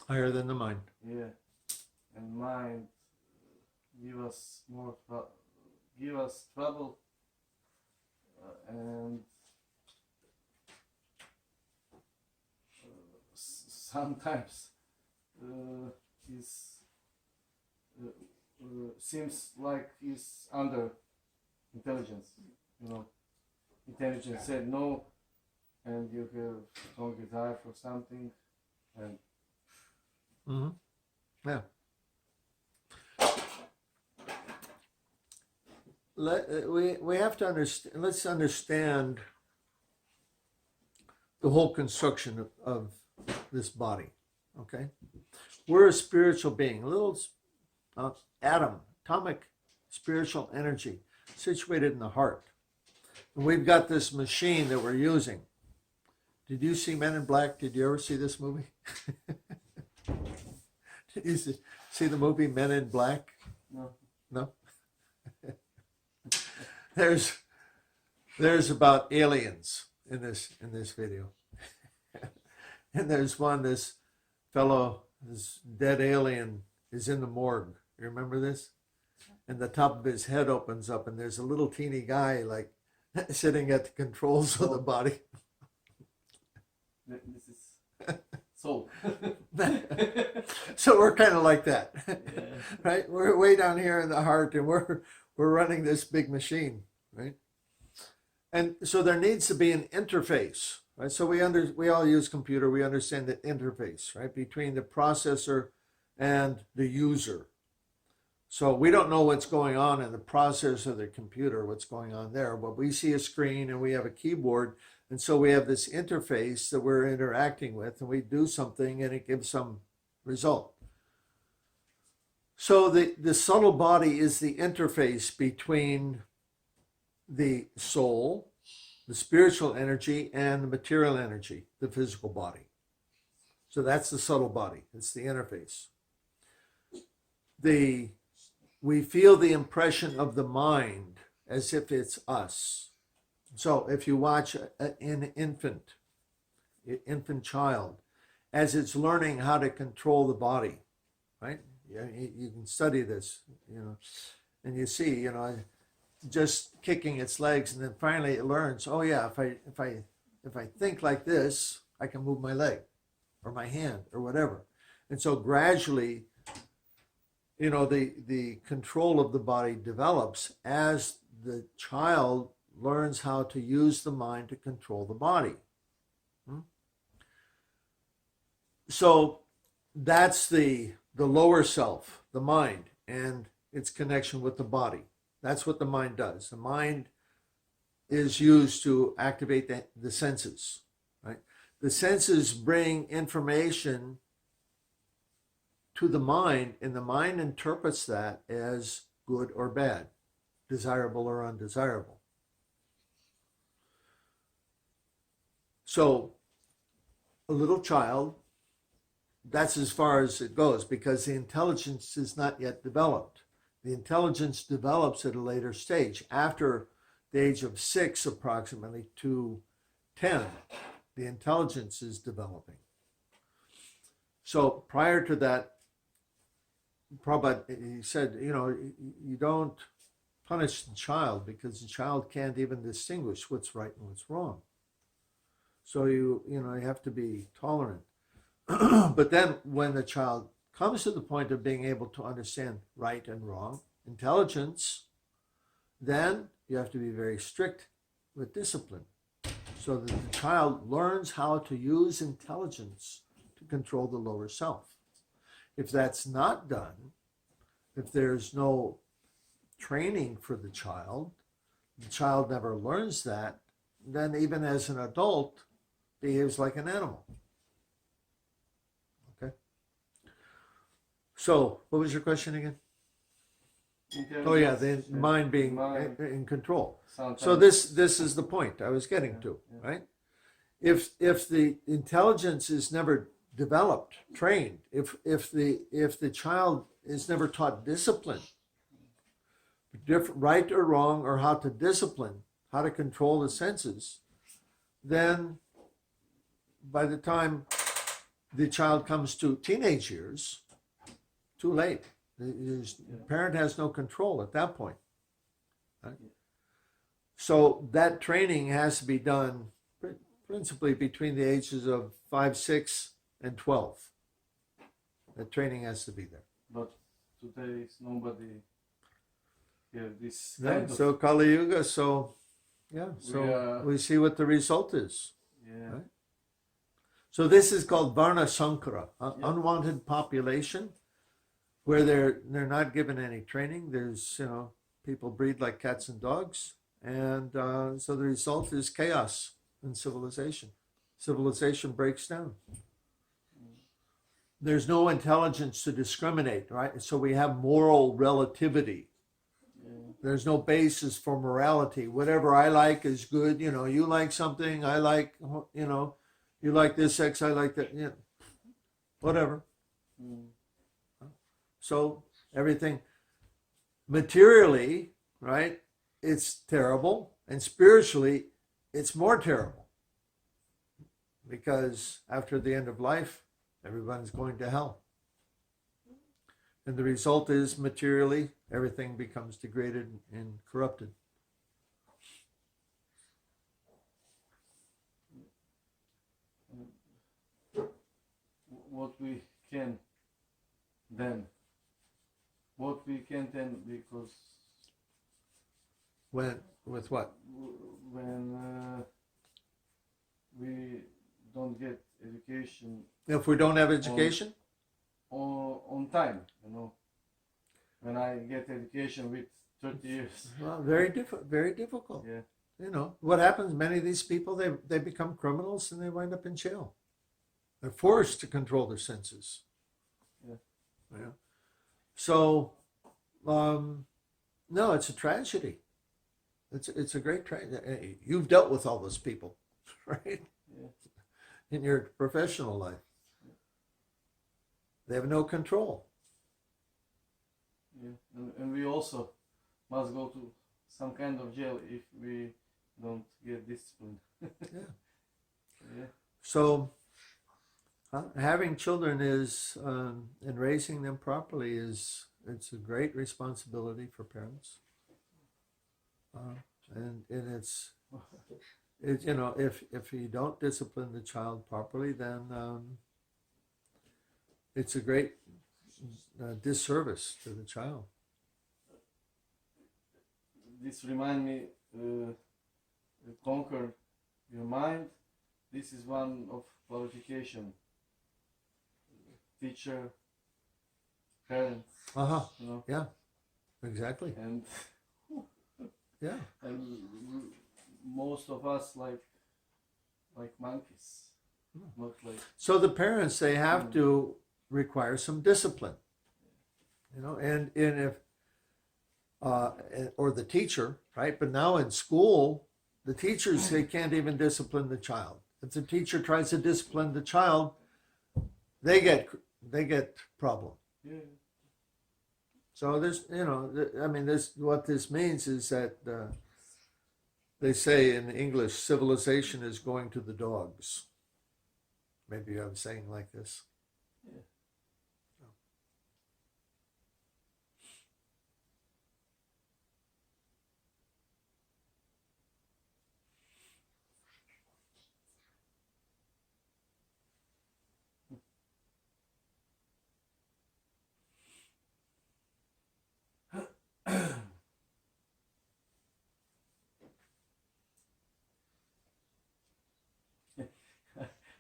Higher than the mind. Yeah, and mind give us give us trouble, and sometimes is seems like is under intelligence. You know, intelligence said no, and you have strong desire for something, and Mm-hmm. Yeah. We have to understand. Let's understand the whole construction of this body. Okay, we're a spiritual being, a little atom, atomic spiritual energy situated in the heart. And we've got this machine that we're using. Did you see Men in Black? Did you ever see this movie? Did you see the movie Men in Black? no. No? There's about aliens in this video. And there's one, this fellow, this dead alien is in the morgue. You remember this? And the top of his head opens up and there's a little teeny guy like sitting at the controls of the body. This is soul. So we're kind of like that, Yeah. right? We're way down here in the heart and we're running this big machine, right? And so there needs to be an interface, right? So we all use computer, we understand the interface, right? Between the processor and the user. So we don't know what's going on in the processor of the computer, what's going on there, but we see a screen and we have a keyboard. And so we have this interface that we're interacting with and we do something and it gives some result. So the subtle body is the interface between the soul, the spiritual energy, and the material energy, the physical body. So that's the subtle body. It's the interface. We feel the impression of the mind as if it's us. So if you watch an infant child, as it's learning how to control the body, right? You can study this, and you see, just kicking its legs, and then finally it learns, oh yeah, if I think like this, I can move my leg or my hand or whatever. And so gradually, the control of the body develops as the child learns how to use the mind to control the body. So that's the lower self, the mind, and its connection with the body. That's what the mind does. The mind is used to activate the senses, right? The senses bring information to the mind, and the mind interprets that as good or bad, desirable or undesirable. So a little child, that's as far as it goes because the intelligence is not yet developed. The intelligence develops at a later stage. After the age of 6, approximately, to 10, the intelligence is developing. So prior to that, Prabhupada, he said, you don't punish the child because the child can't even distinguish what's right and what's wrong. So you have to be tolerant. But then when the child comes to the point of being able to understand right and wrong, intelligence, then you have to be very strict with discipline so that the child learns how to use intelligence to control the lower self. If that's not done, if there's no training for the child never learns that, then even as an adult, behaves like an animal. Okay? So, what was your question again? Oh yeah, the mind being in control. Sometimes. So this is the point I was getting to, right? If the intelligence is never developed, trained, if the child is never taught discipline, right or wrong, or how to discipline, how to control the senses, then by the time the child comes to teenage years, too late. The parent has no control at that point. Right? So that training has to be done principally between the ages of 5, 6, and 12. That training has to be there. But today is nobody have this Yeah, kind of, so Kali Yuga, so we see what the result is. yeah. Right? So this is called Varna Sankara, unwanted population, where they're not given any training. There's people breed like cats and dogs, and so the result is chaos in civilization. Civilization breaks down. There's no intelligence to discriminate, right? So we have moral relativity. There's no basis for morality. Whatever I like is good. You like something, I like, you like this sex, I like that, whatever. So everything materially, right, it's terrible, and spiritually, it's more terrible. Because after the end of life, everyone's going to hell. And the result is materially, everything becomes degraded and corrupted. What we can then, because With what? when we don't get education If we don't have education? on time, when I get education with 30 years. Well, very difficult. Yeah. What happens, many of these people, they become criminals and they wind up in jail. They're forced to control their senses. Yeah. So, no, it's a tragedy. It's a great tragedy. You've dealt with all those people, right? Yeah. In your professional life. They have no control. Yeah. And we also must go to some kind of jail if we don't get disciplined. Yeah. Yeah. So, having children is, and raising them properly it's a great responsibility for parents. And it's if you don't discipline the child properly, then it's a great disservice to the child. This reminds me, conquer your mind. This is one of qualification. Teacher, parents, Yeah, exactly. and Yeah. and most of us like monkeys, not like. So the parents, they have to require some discipline, and if or the teacher, right? But now in school, the teachers, they can't even discipline the child. If the teacher tries to discipline the child, they get problem. Yeah. So there's, this what this means is that they say in English, civilization is going to the dogs. Maybe you have a saying like this. Yeah.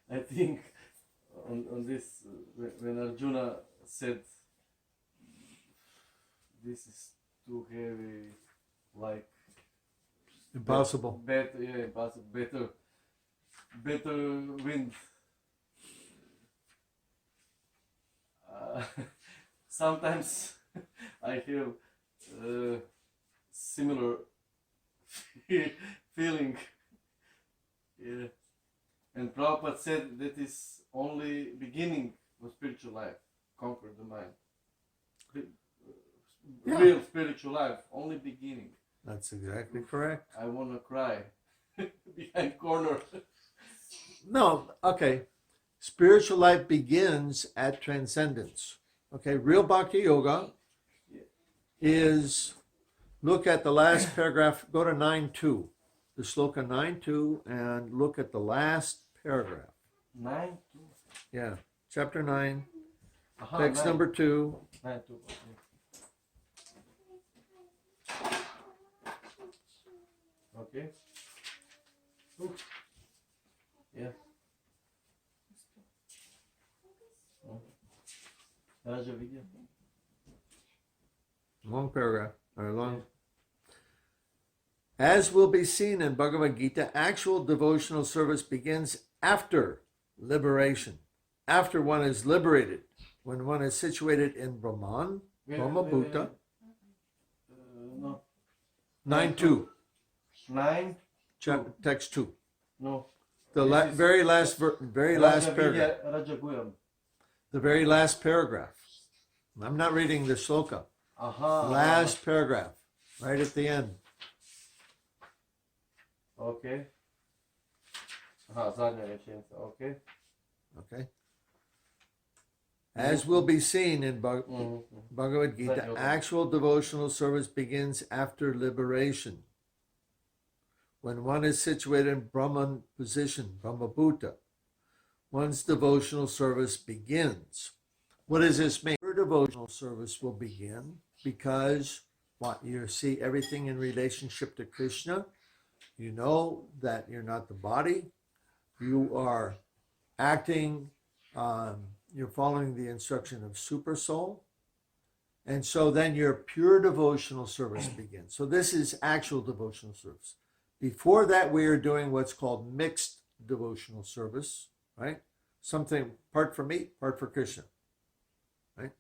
I think on this, when Arjuna said, this is too heavy, like Impossible. impossible, better wind. Sometimes I have similar feeling. Yeah. And Prabhupada said that is only beginning of spiritual life, conquer the mind. Real spiritual life, only beginning. That's exactly correct. I wanna cry behind corner. No, okay. Spiritual life begins at transcendence. Okay, real bhakti yoga is, look at the last paragraph, go to 9.2, the sloka 9.2, and look at the last paragraph. 9 2. Yeah, chapter 9, Aha, text 9. number 2. 9 2. Okay. Ooh. Yeah. Raja Vidya. Long paragraph, or long. As will be seen in Bhagavad-gita, actual devotional service begins after liberation, after one is liberated, when one is situated in Brahman, Brahma-bhuta. No. 9.2, 9. text 2. No. The This is very last Raja paragraph. Vidya, Raja Guyam. The very last paragraph. I'm not reading the sloka. Aha. Last paragraph, right at the end. Okay. Aha, zadnja rečenica. Okay. Okay. As will be seen in Mhm. Bhagavad-gita, actual devotional service begins after liberation, when one is situated in Brahman position, Brahma-bhuta. One's devotional service begins. What does this mean? Your devotional service will begin because what you see everything in relationship to Krishna. You know that you're not the body. You are acting, you're following the instruction of Super Soul. And so then your pure devotional service begins. So this is actual devotional service. Before that, we are doing what's called mixed devotional service, right? Something part for me, part for Krishna, right?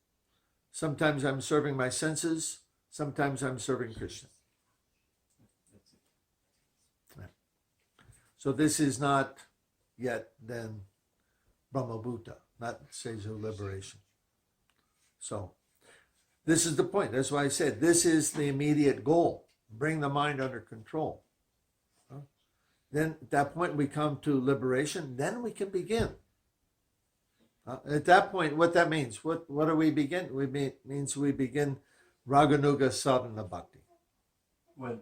Sometimes I'm serving my senses, sometimes I'm serving Krishna. Right. So this is not yet then Brahma-bhuta, not stage of liberation. So this is the point. That's why I said this is the immediate goal. Bring the mind under control. Then at that point we come to liberation. Then we can begin. At that point, what that means? What do we begin? Means we begin Raganuga Sadhana Bhakti. When?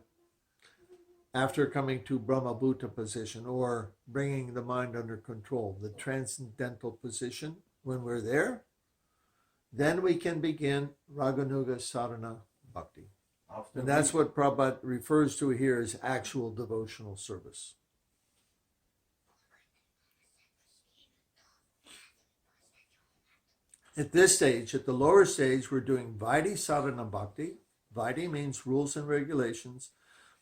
After coming to Brahma-bhuta position or bringing the mind under control, the transcendental position. When we're there, then we can begin Raganuga Sadhana Bhakti. After And that's what Prabhupada refers to here as actual devotional service. At this stage, at the lower stage, we're doing Vaidhi Sadhana Bhakti. Vaidhi means rules and regulations.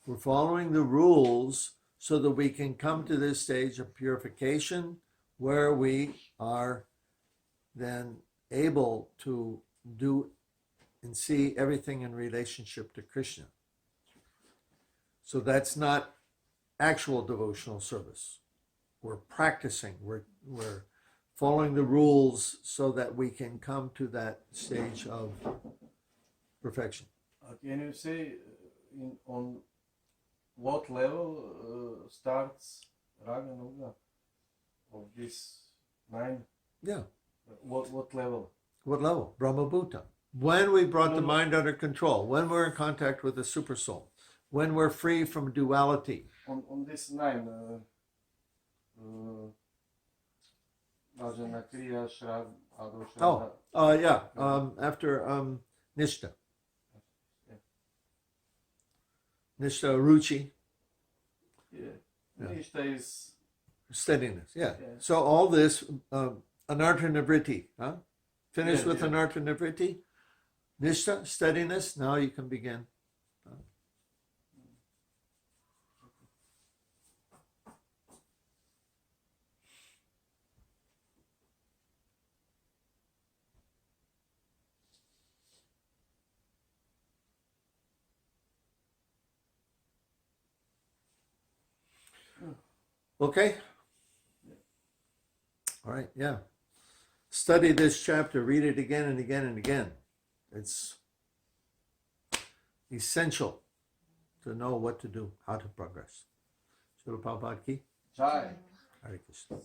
We're following the rules so that we can come to this stage of purification where we are then able to do and see everything in relationship to Krishna. So that's not actual devotional service. We're practicing, we're following the rules so that we can come to that stage of perfection. Can you say on what level starts Raganuga of this 9? Yeah. What level? What level? Brahma-bhuta. When we brought the mind under control, when we're in contact with the super soul, when we're free from duality. On this 9, Bhajana Kriya, Shraddha, Adho, Yeah. After Nishta. Yeah. Nishta, Ruchi. Yeah. Yeah. Nishta is Steadiness. Yeah. Yeah. So all this, Anartha Nivritti. Finish Yeah, with yeah. Anartha Nivritti. Nishta, steadiness. Now you can begin. Okay? All right, yeah. Study this chapter, read it again and again and again. It's essential to know what to do, how to progress. Srila Prabhupada ki, Jai. Hare Krishna.